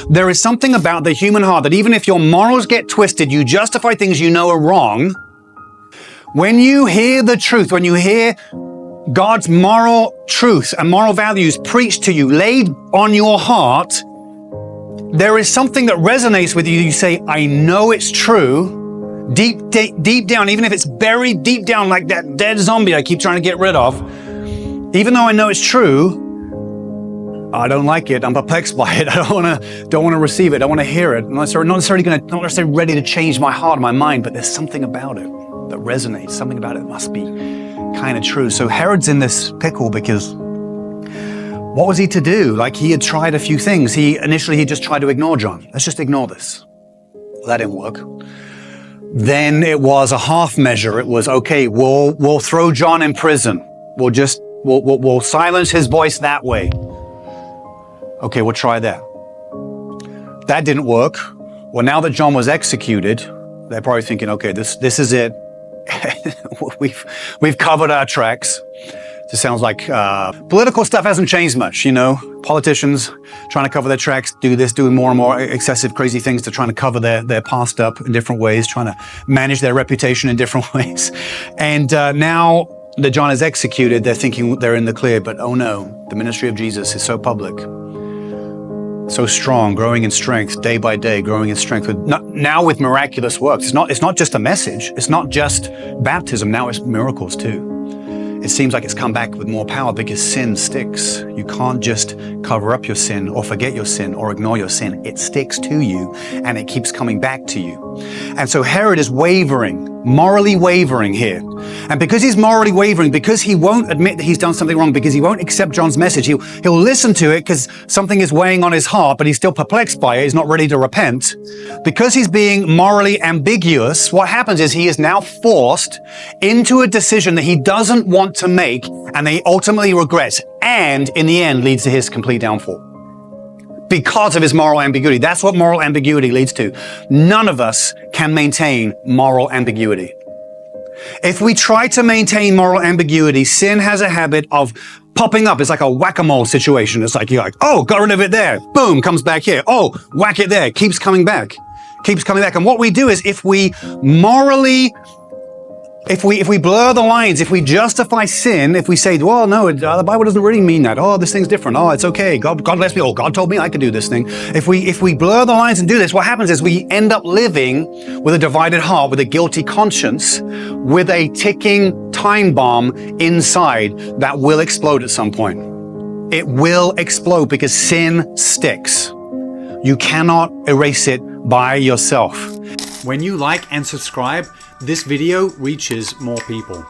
there is something about the human heart that even if your morals get twisted, you justify things you know are wrong. When you hear the truth, when you hear God's moral truths and moral values preached to you, laid on your heart, there is something that resonates with you. You say, I know it's true. Deep down, even if it's buried deep down like that dead zombie I keep trying to get rid of, even though I know it's true, I don't like it. I'm perplexed by it. I don't want to receive it. I don't want to hear it. I'm not necessarily ready to change my heart, my mind, but there's something about it that resonates. Something about it must be kind of true. So Herod's in this pickle because what was he to do? Like, he had tried a few things. Initially he just tried to ignore John. Let's just ignore this. Well, that didn't work. Then it was a half measure. It was, okay, we'll throw John in prison. We'll silence his voice that way. Okay, we'll try that. That didn't work. Well, now that John was executed, they're probably thinking, okay, this is it. we've covered our tracks. It sounds like political stuff hasn't changed much, you know. Politicians trying to cover their tracks, doing more and more excessive, crazy things to trying to cover their past up in different ways, trying to manage their reputation in different ways. And now that John is executed, they're thinking they're in the clear, but oh no, the ministry of Jesus is so public, so strong, growing in strength day by day, growing in strength now with miraculous works. It's not just a message. It's not just baptism. Now it's miracles too. It seems like it's come back with more power because sin sticks. You can't just cover up your sin or forget your sin or ignore your sin. It sticks to you and it keeps coming back to you. And so Herod is wavering, morally wavering here. And because he's morally wavering, because he won't admit that he's done something wrong, because he won't accept John's message, he'll listen to it because something is weighing on his heart, but he's still perplexed by it. He's not ready to repent. Because he's being morally ambiguous, what happens is he is now forced into a decision that he doesn't want to make and that he ultimately regrets, and in the end leads to his complete downfall. Because of his moral ambiguity. That's what moral ambiguity leads to. None of us can maintain moral ambiguity. If we try to maintain moral ambiguity, sin has a habit of popping up. It's like a whack-a-mole situation. It's like, you're like, oh, got rid of it there. Boom, comes back here. Oh, whack it there. Keeps coming back. Keeps coming back. And what we do is if we blur the lines, if we justify sin, if we say, well, no, the Bible doesn't really mean that. Oh, this thing's different. Oh, it's okay. God bless me. Oh, God told me I could do this thing. If we blur the lines and do this, what happens is we end up living with a divided heart, with a guilty conscience, with a ticking time bomb inside that will explode at some point. It will explode because sin sticks. You cannot erase it by yourself. When you like and subscribe, this video reaches more people.